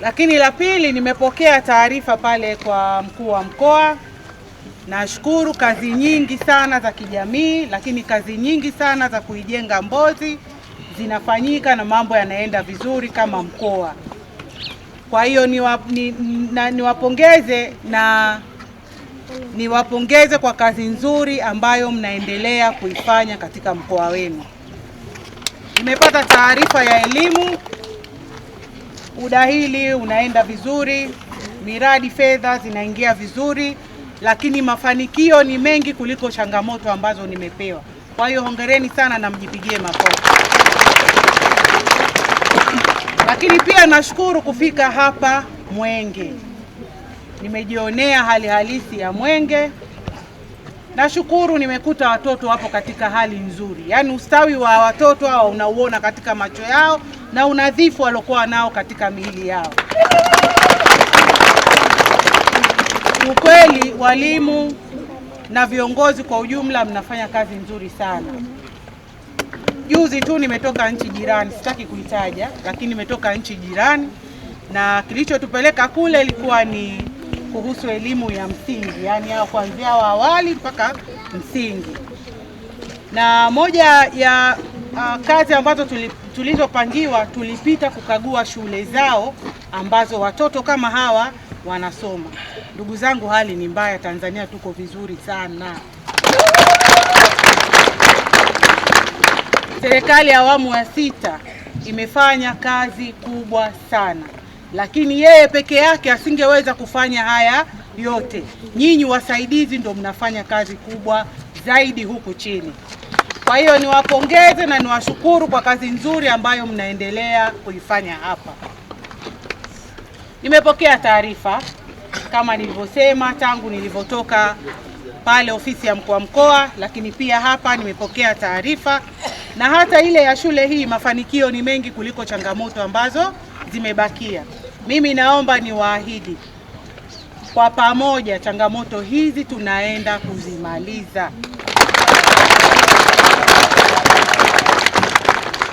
Lakini la pili, nimepokea taarifa pale kwa mkuu wa mkoa. Nashukuru, kazi nyingi sana za kijamii, lakini kazi nyingi sana za kuijenga Mbozi zinafanyika na yanaenda vizuri kama mkoa. Kwa hiyo niwapongeze kwa kazi nzuri ambayo mnaendelea kuifanya katika mkoa wenu. Nimepata taarifa ya elimu, udahili unaenda vizuri, miradi fedha zinaingia vizuri, lakini mafanikio ni mengi kuliko changamoto ambazo nimepewa. Kwa hiyo hongereni sana na mjipigie makofi. Lakini pia nashukuru kufika hapa Mwenge. Nimejionea hali halisi ya Mwenge. Nashukuru nimekuta watoto wapo katika hali nzuri. Yaani ustawi wa watoto hao unauona katika macho yao na unadhifu waliokuwa nao katika miili yao. Ukweli walimu na viongozi kwa ujumla mnafanya kazi nzuri sana. Juzi tu nimetoka nchi jirani, sitaki kuitaja, lakini nimetoka nchi jirani na kilichotupeleka kule ilikuwa ni kuhusu elimu ya msingi, yani kuanzia awali mpaka msingi. Na moja ya kazi ambazo tulizopangiwa, tulipita kukagua shule zao ambazo watoto kama hawa wanasoma. Ndugu zangu, hali ni mbaya. Tanzania tuko vizuri sana. Serikali ya awamu ya 6 imefanya kazi kubwa sana, lakini yeye peke yake asingeweza kufanya haya yote. Nyinyi wasaidizi ndio mnafanya kazi kubwa zaidi huku chini. Kwa hiyo niwapongeze na niwashukuru kwa kazi nzuri ambayo mnaendelea kuifanya hapa. Nimepokea taarifa kama nilivyosema tangu nilivyotoka pale ofisi ya mkuu wa mkoa, lakini pia hapa nimepokea taarifa, na hata ile ya shule hii mafanikio ni mengi kuliko changamoto ambazo zimebakia. Mimi naomba niwaahidi kwa pamoja changamoto hizi tunaenda kuzimaliza.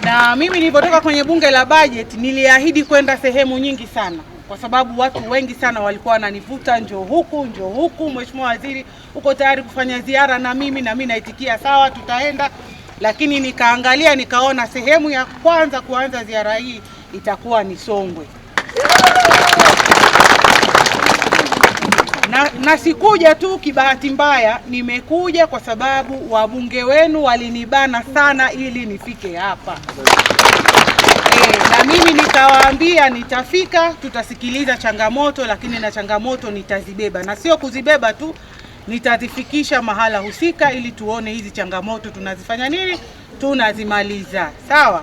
Na mimi nilipotoka kwenye bunge la bajeti niliahidi kwenda sehemu nyingi sana, kwa sababu watu wengi sana walikuwa wananivuta, njoo huku, Mheshimiwa Waziri uko tayari kufanya ziara na mimi naitikia sawa, tutaenda. Lakini nikaangalia nikaona sehemu ya kwanza kuanza ziara hii itakuwa ni Songwe. Na sikuja tu kibahati mbaya, nimekuja kwa sababu wabunge wenu walinibana sana ili nifike hapa. Na mimi nikawaambia nitafika, tutasikiliza changamoto, lakini na changamoto nitazibeba, na sio kuzibeba tu, nitazifikisha mahala husika ili tuone hizi changamoto tunazifanya nini, tunazimaliza. Sawa?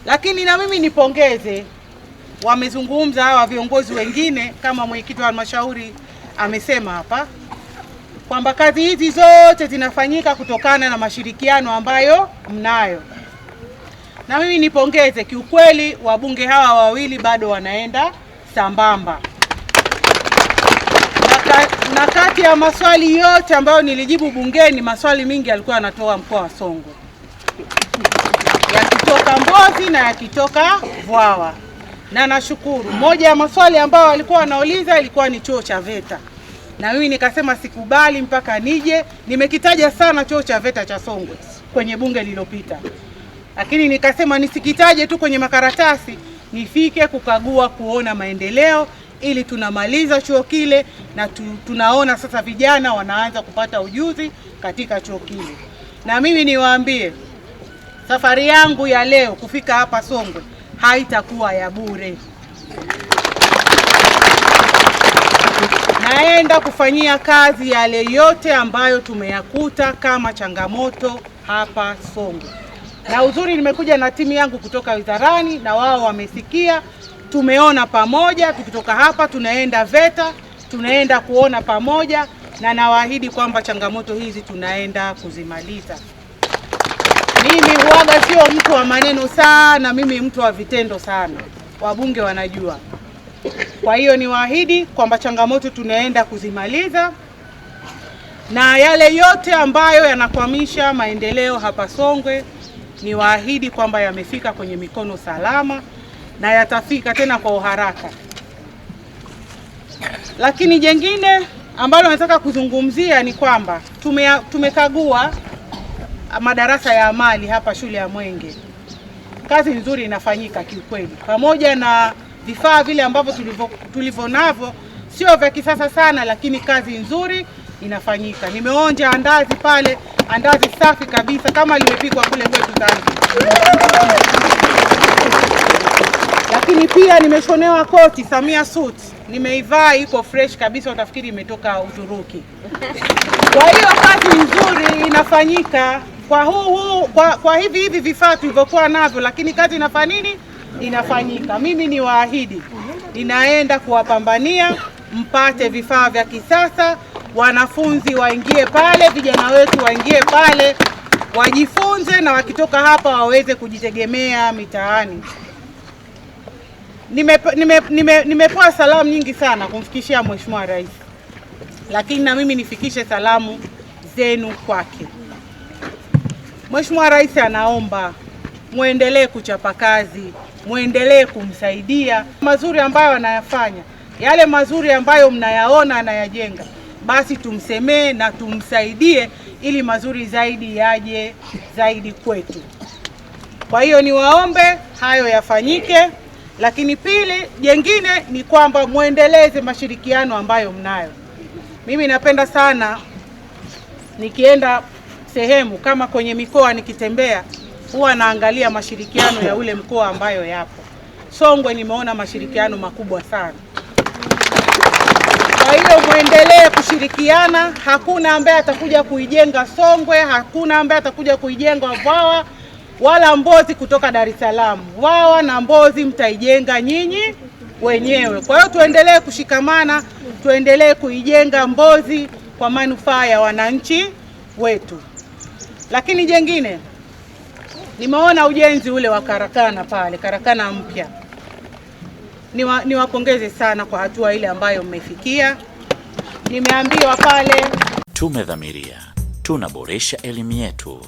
Lakini na mimi nipongeze, wamezungumza hawa viongozi wengine, kama mwenyekiti wa halmashauri amesema hapa kwamba kazi hizi zote zinafanyika kutokana na mashirikiano ambayo mnayo. Na mimi nipongeze, kiukweli wabunge hawa wawili bado wanaenda sambamba. Na kati ya maswali yote ambayo nilijibu bungeni, maswali mingi alikuwa anatoa mkoa wa Songwe, yakitoka Mbozi na yakitoka Vwawa. Na nashukuru, moja ya maswali ambayo walikuwa wanauliza ilikuwa ni chuo cha VETA. Na mimi nikasema sikubali mpaka nije. Nimekitaja sana chuo cha VETA cha Songwe kwenye bunge lililopita, lakini nikasema nisikitaje tu kwenye makaratasi, nifike kukagua kuona maendeleo, ili tunamaliza chuo kile na tunaona sasa vijana wanaanza kupata ujuzi katika chuo kile. Na mimi niwaambie, safari yangu ya leo kufika hapa Songwe haitakuwa ya bure. Naenda kufanyia kazi yale yote ambayo tumeyakuta kama changamoto hapa Songwe. Na uzuri nimekuja na timu yangu kutoka wizarani, na wao wamesikia. Tumeona pamoja, tukitoka hapa tunaenda VETA, tunaenda kuona pamoja, na nawaahidi kwamba changamoto hizi tunaenda kuzimaliza. Mimi huaga sio mtu wa maneno sana, mimi mtu wa vitendo sana. Wabunge wanajua. Kwa hiyo niwaahidi kwamba changamoto tunaenda kuzimaliza, na yale yote ambayo yanakwamisha maendeleo hapa Songwe niwaahidi kwamba yamefika kwenye mikono salama, na yatafika tena kwa uharaka. Lakini jengine ambalo nataka kuzungumzia ni kwamba tumekagua madarasa ya amali hapa shule ya Mwenge. Kazi nzuri inafanyika kiukweli, pamoja na vifaa vile ambavyo tulivyo navyo sio vya kisasa sana, lakini kazi nzuri inafanyika. Nimeonja andazi pale, andazi safi kabisa kama limepikwa kule kwetu Zanzibar. Lakini pia nimeshonewa koti Samia suit, nimeivaa, iko fresh kabisa, utafikiri imetoka Uturuki. Kwa hiyo kazi nzuri inafanyika kwa hivi vifaa tulivyokuwa navyo, lakini kazi inafanyika. Mimi ni waahidi, ninaenda kuwapambania mpate vifaa vya kisasa, wanafunzi waingie pale, vijana wetu waingie pale, wajifunze na wakitoka hapa waweze kujitegemea mitaani. Nimepewa salamu nyingi sana kumfikishia Mheshimiwa Rais, lakini na mimi nifikishe salamu zenu kwake. Mheshimiwa Rais anaomba muendelee kuchapa kazi, muendelee kumsaidia mazuri ambayo anayafanya, yale mazuri ambayo mnayaona anayajenga, basi tumsemee na tumsaidie ili mazuri zaidi yaje zaidi kwetu. Kwa hiyo niwaombe hayo yafanyike. Lakini pili, jengine ni kwamba muendeleze mashirikiano ambayo mnayo. Mimi napenda sana nikienda sehemu kama kwenye mikoa nikitembea, huwa naangalia mashirikiano ya ule mkoa ambayo yapo. Songwe nimeona mashirikiano makubwa sana. Kwa hiyo muendelee kushirikiana, hakuna ambaye atakuja kuijenga Songwe, hakuna ambaye atakuja kuijenga Vwawa wala Mbozi kutoka Dar es Salaam. Vwawa na Mbozi mtaijenga nyinyi wenyewe. Kwa hiyo tuendelee kushikamana, tuendelee kuijenga Mbozi kwa manufaa ya wananchi wetu. Lakini jengine, nimeona ujenzi ule wa karakana pale, karakana mpya. Niwapongeze sana kwa hatua ile ambayo mmefikia. Nimeambiwa pale, tumedhamiria tunaboresha elimu yetu.